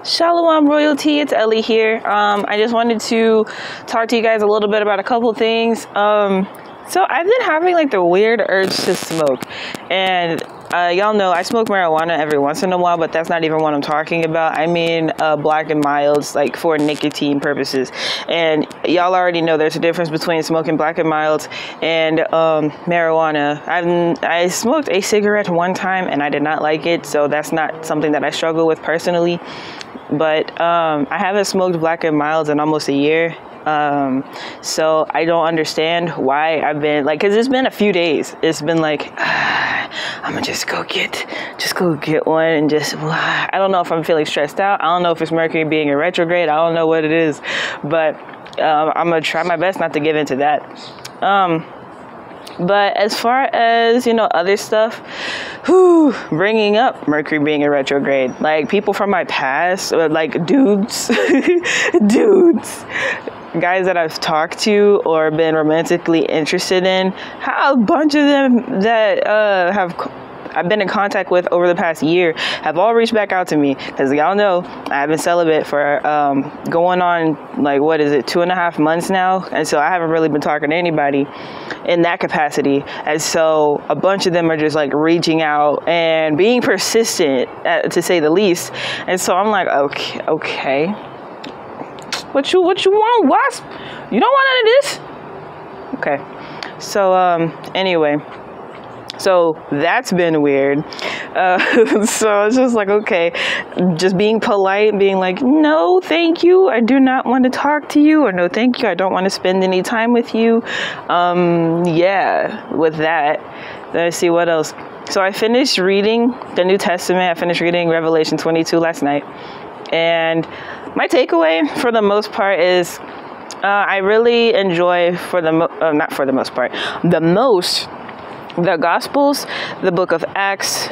Shalom royalty, it's Ellie here. I just wanted to talk to you guys a little bit about a couple things. So I've been having like the weird urge to smoke, and y'all know I smoke marijuana every once in a while, but that's not even what I'm talking about. I mean Black and Milds, like for nicotine purposes. And y'all already know there's a difference between smoking Black and Milds and marijuana. I smoked a cigarette one time and I did not like it, so that's not something that I struggle with personally. But I haven't smoked Black and Milds in almost a year. So I don't understand why I've been like, cause it's been a few days. It's been like, I'm gonna just go get one and just, I don't know if I'm feeling stressed out. I don't know if it's Mercury being in retrograde. I don't know what it is, but, I'm gonna try my best not to give into that. But as far as, other stuff, bringing up Mercury being in retrograde, like people from my past, like dudes, guys that I've talked to or been romantically interested in, how a bunch of them that I've been in contact with over the past year have all reached back out to me, because y'all know I've been celibate for going on like 2.5 months now, and so I haven't really been talking to anybody in that capacity. And so a bunch of them are just like reaching out and being persistent, to say the least. And so I'm like, okay. What you want, Wasp? You don't want none of this? Okay. So, anyway. So that's been weird. So it's just like, okay, just being polite, being like, no, thank you. I do not want to talk to you, or no, thank you. I don't want to spend any time with you. Yeah, with that. Let's see what else. So I finished reading the New Testament. I finished reading Revelation 22 last night. And my takeaway for the most part is I really enjoy the Gospels, the book of Acts,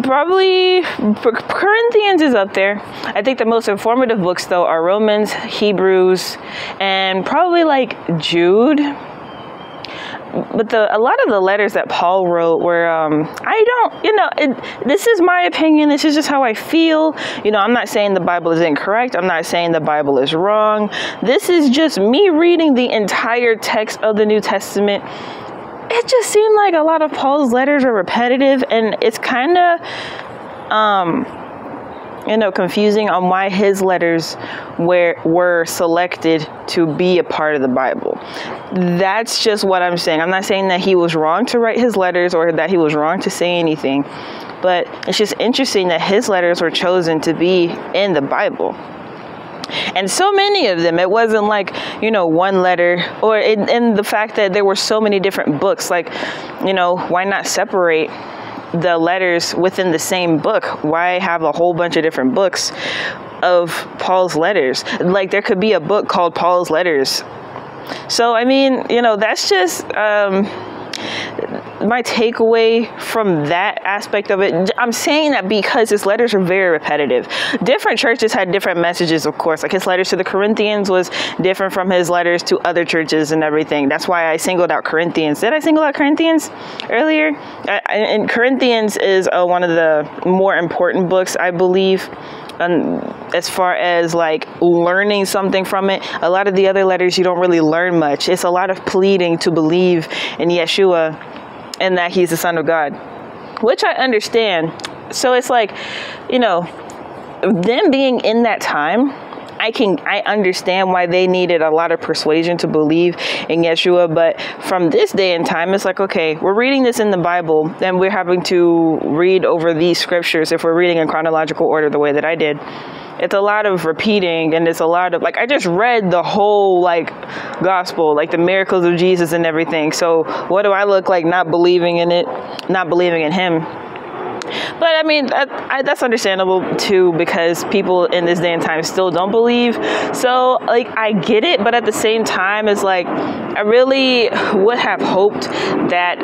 probably Corinthians is up there. I think the most informative books though are Romans, Hebrews, and probably like Jude. But a lot of the letters that Paul wrote were, this is my opinion. This is just how I feel. I'm not saying the Bible is incorrect. I'm not saying the Bible is wrong. This is just me reading the entire text of the New Testament. It just seemed like a lot of Paul's letters are repetitive, and it's kind of, confusing on why his letters were selected to be a part of the Bible. That's just what I'm saying. I'm not saying that he was wrong to write his letters or that he was wrong to say anything, but it's just interesting that his letters were chosen to be in the Bible. And so many of them, it wasn't like, one letter, or in the fact that there were so many different books, like, why not separate the letters within the same book? Why have a whole bunch of different books of Paul's letters? Like there could be a book called Paul's Letters. So, I mean, that's just my takeaway from that aspect of it. I'm saying that because his letters are very repetitive. Different churches had different messages, of course. Like his letters to the Corinthians was different from his letters to other churches and everything. That's why I singled out Corinthians. Did I single out Corinthians earlier? And Corinthians is one of the more important books, I believe. As far as like learning something from it, a lot of the other letters you don't really learn much. It's a lot of pleading to believe in Yeshua and that he's the Son of God, which I understand. So it's like, them being in that time, I understand why they needed a lot of persuasion to believe in Yeshua. But from this day and time, it's like, okay, we're reading this in the Bible and we're having to read over these scriptures. If we're reading in chronological order the way that I did, it's a lot of repeating, and it's a lot of like, I just read the whole like gospel, like the miracles of Jesus and everything. So what do I look like not believing in it, not believing in him? But I mean, that's understandable too, because people in this day and time still don't believe. So like, I get it. But at the same time, it's like, I really would have hoped that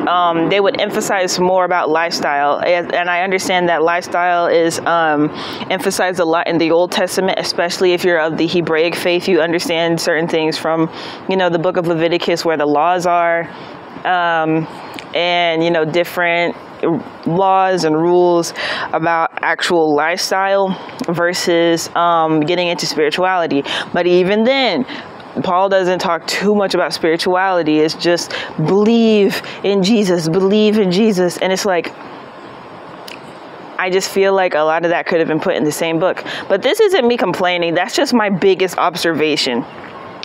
they would emphasize more about lifestyle. And I understand that lifestyle is emphasized a lot in the Old Testament, especially if you're of the Hebraic faith. You understand certain things from, the book of Leviticus, where the laws are, and, different laws and rules about actual lifestyle versus getting into spirituality. But even then, Paul doesn't talk too much about spirituality. It's just believe in Jesus, believe in Jesus. And it's like, I just feel like a lot of that could have been put in the same book. But this isn't me complaining. That's just my biggest observation.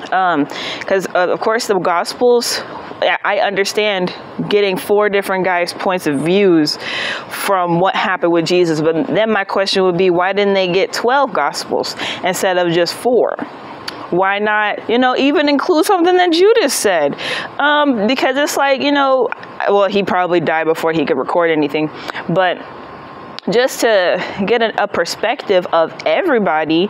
Because of course the Gospels, I understand getting 4 different guys' points of views from what happened with Jesus. But then my question would be, why didn't they get 12 Gospels instead of just 4? Why not, even include something that Judas said? Because it's like, well, he probably died before he could record anything. But just to get a perspective of everybody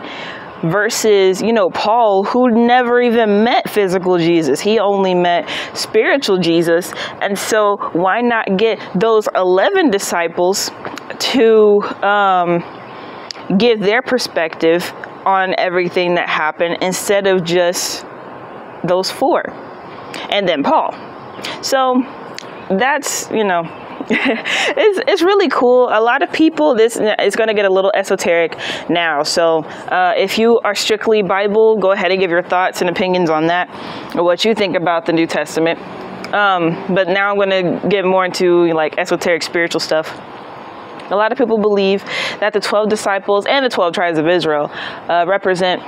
versus, Paul, who never even met physical Jesus. He only met spiritual Jesus. And so why not get those 11 disciples to give their perspective on everything that happened instead of just those 4 and then Paul? So that's, it's really cool. A lot of people, this is going to get a little esoteric now. So if you are strictly Bible, go ahead and give your thoughts and opinions on that, or what you think about the New Testament. But now I'm going to get more into like esoteric spiritual stuff. A lot of people believe that the 12 disciples and the 12 tribes of Israel represent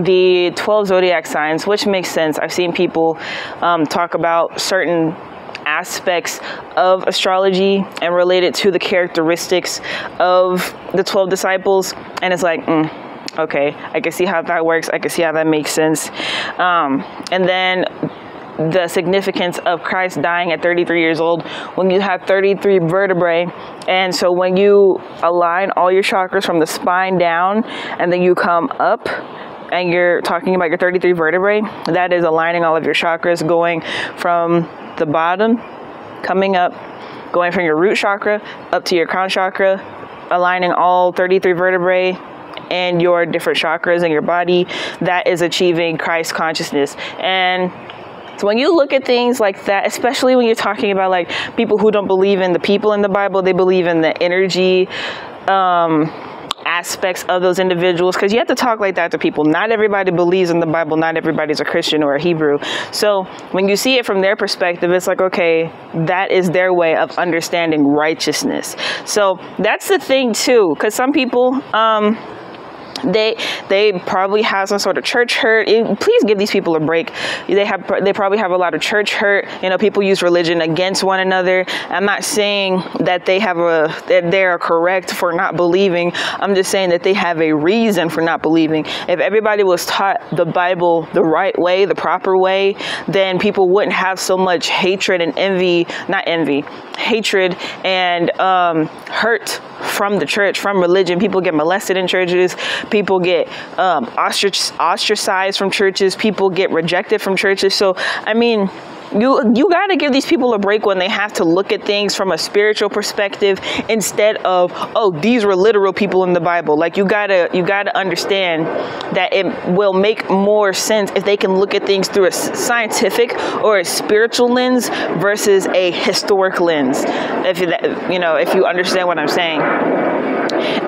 the 12 zodiac signs, which makes sense. I've seen people talk about certain aspects of astrology and relate it to the characteristics of the 12 disciples. And it's like, okay, I can see how that works. I can see how that makes sense. And then the significance of Christ dying at 33 years old when you have 33 vertebrae. And so when you align all your chakras from the spine down and then you come up and you're talking about your 33 vertebrae, that is aligning all of your chakras, going from the bottom, coming up, going from your root chakra up to your crown chakra, aligning all 33 vertebrae and your different chakras in your body. That is achieving Christ consciousness. And so when you look at things like that, especially when you're talking about like people who don't believe in the people in the Bible, they believe in the energy aspects of those individuals, because you have to talk like that to people. Not everybody believes in the Bible. Not everybody's a Christian or a Hebrew. So when you see it from their perspective, it's like, okay, that is their way of understanding righteousness. So that's the thing too, because some people, they probably have some sort of church hurt. Please give these people a break. They probably have a lot of church hurt. People use religion against one another. I'm not saying that that they are correct for not believing. I'm just saying that they have a reason for not believing. If everybody was taught the Bible the right way, the proper way, then people wouldn't have so much hatred and hatred and hurt from the church, from religion. People get molested in churches. People get ostracized from churches. People get rejected from churches. So, I mean, you got to give these people a break when they have to look at things from a spiritual perspective instead of, oh, these were literal people in the Bible. Like, you gotta understand that it will make more sense if they can look at things through a scientific or a spiritual lens versus a historic lens. If you understand what I'm saying.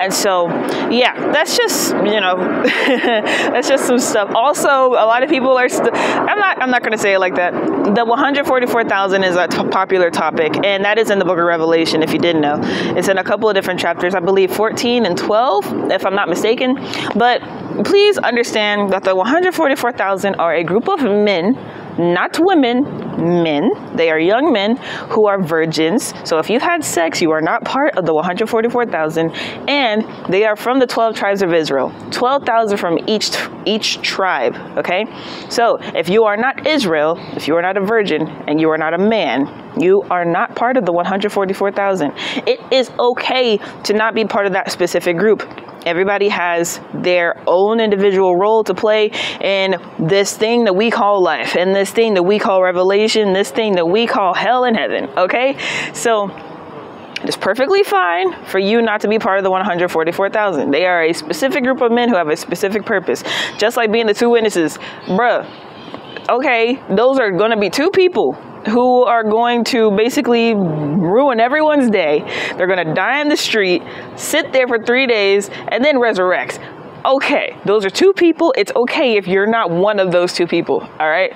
And so, yeah, that's just, that's just some stuff. Also, a lot of people are, I'm not going to say it like that. The 144,000 is a popular topic, and that is in the book of Revelation, if you didn't know. It's in a couple of different chapters, I believe 14 and 12, if I'm not mistaken. But please understand that the 144,000 are a group of men, not women, men. They are young men who are virgins. So if you've had sex, you are not part of the 144,000. And they are from the 12 tribes of Israel. 12,000 from each tribe. Okay. So if you are not Israel, if you are not a virgin, and you are not a man, you are not part of the 144,000. It is okay to not be part of that specific group. Everybody has their own individual role to play in this thing that we call life, and this thing that we call revelation, this thing that we call hell and heaven. Okay. So it's perfectly fine for you not to be part of the 144,000. They are a specific group of men who have a specific purpose. Just like being the two witnesses, bruh. Okay, those are going to be two people who are going to basically ruin everyone's day. They're going to die in the street, sit there for 3 days, and then resurrect. Okay, those are two people. It's okay if you're not one of those two people, all right?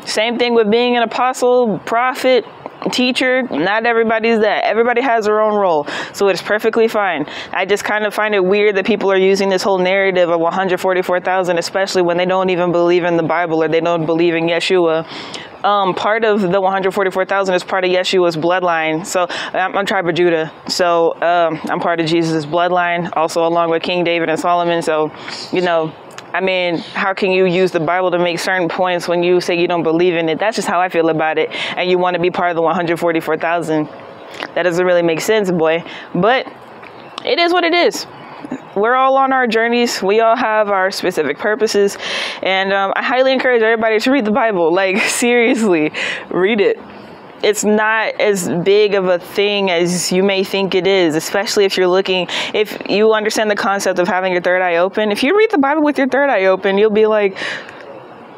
Same thing with being an apostle, prophet, teacher. Not everybody's that. Everybody has their own role, so it's perfectly fine. I just kind of find it weird that people are using this whole narrative of 144,000, especially when they don't even believe in the Bible or they don't believe in Yeshua. Part of the 144,000 is part of Yeshua's bloodline. So I'm tribe of Judah. So I'm part of Jesus' bloodline, also along with King David and Solomon. So, you know, I mean, how can you use the Bible to make certain points when you say you don't believe in it? That's just how I feel about it. And you want to be part of the 144,000. That doesn't really make sense, boy. But it is what it is. We're all on our journeys. We all have our specific purposes. And I highly encourage everybody to read the Bible. Like, seriously, read it. It's not as big of a thing as you may think it is, especially if you understand the concept of having your third eye open. If you read the Bible with your third eye open, you'll be like,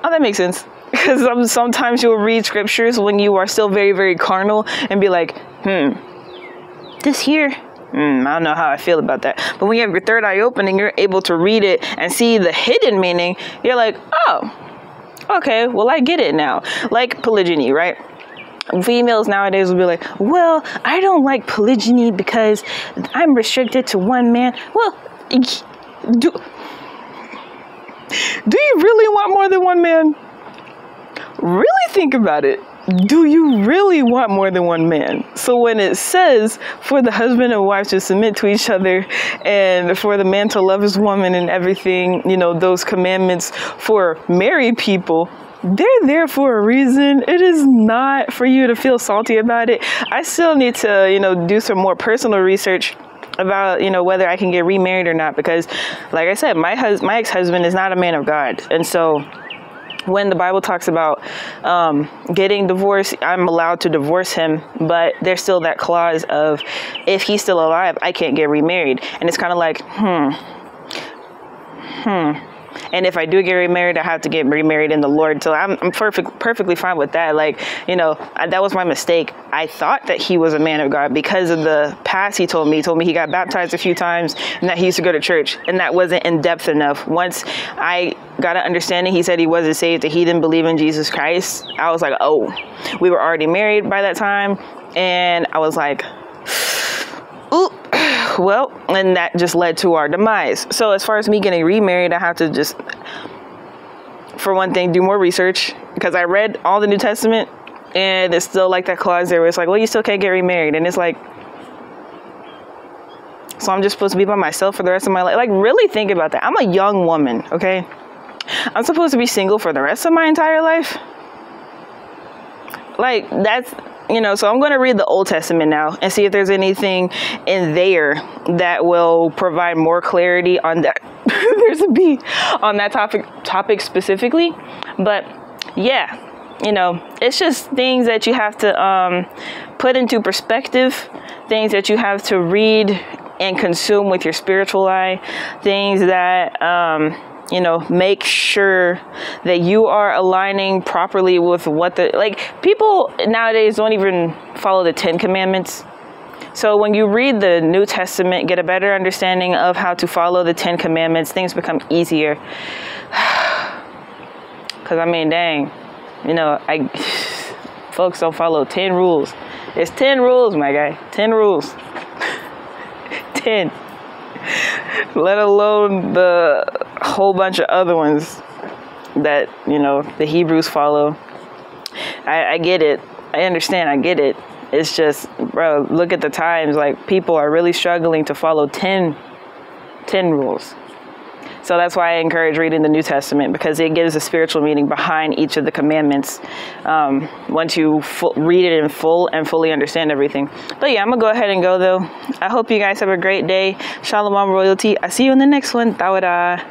oh, that makes sense. Because sometimes you'll read scriptures when you are still very, very carnal and be like, this here, I don't know how I feel about that. But when you have your third eye open and you're able to read it and see the hidden meaning, you're like, oh, okay, well, I get it now. Like polygyny, right? Females nowadays will be like, well, I don't like polygyny because I'm restricted to one man. Well, do you really want more than one man? Really think about it. Do you really want more than one man? So when it says for the husband and wife to submit to each other and for the man to love his woman and everything, you know, those commandments for married people, they're there for a reason. It is not for you to feel salty about it. I still need to, you know, do some more personal research about, you know, whether I can get remarried or not, because like I said, my ex-husband is not a man of God. And so when the Bible talks about getting divorced, I'm allowed to divorce him, but there's still that clause of if he's still alive, I can't get remarried. And it's kind of like, And if I do get remarried, I have to get remarried in the Lord. So I'm perfectly fine with that. Like, you know, that was my mistake. I thought that he was a man of God because of the past he told me. He told me he got baptized a few times and that he used to go to church. And that wasn't in depth enough. Once I got an understanding, he said he wasn't saved, that he didn't believe in Jesus Christ. I was like, oh, we were already married by that time. And I was like, ooh. Well, and that just led to our demise. So as far as me getting remarried, I have to just, for one thing, do more research, because I read all the New Testament and it's still like that clause there where it's like, well, you still can't get remarried. And it's like, so I'm just supposed to be by myself for the rest of my life? Like, really think about that. I'm a young woman, okay? I'm supposed to be single for the rest of my entire life? Like, that's... You know, so I'm going to read the Old Testament now and see if there's anything in there that will provide more clarity on that. There's a B on that topic specifically. But yeah, you know, it's just things that you have to put into perspective, things that you have to read and consume with your spiritual eye, things that you know, make sure that you are aligning properly with what people nowadays don't even follow the 10 Commandments. So when you read the New Testament, get a better understanding of how to follow the 10 Commandments, things become easier. Because, I mean, dang, you know, folks don't follow 10 rules. It's 10 rules, my guy. 10 rules. 10. Let alone the whole bunch of other ones that, you know, the Hebrews follow. I get it. I understand. I get it. It's just, bro, look at the times. Like, people are really struggling to follow 10 rules. So that's why I encourage reading the New Testament, because it gives a spiritual meaning behind each of the commandments once you read it in full and fully understand everything. But yeah, I'm going to go ahead and go, though. I hope you guys have a great day. Shalom, royalty. I see you in the next one. Tawada.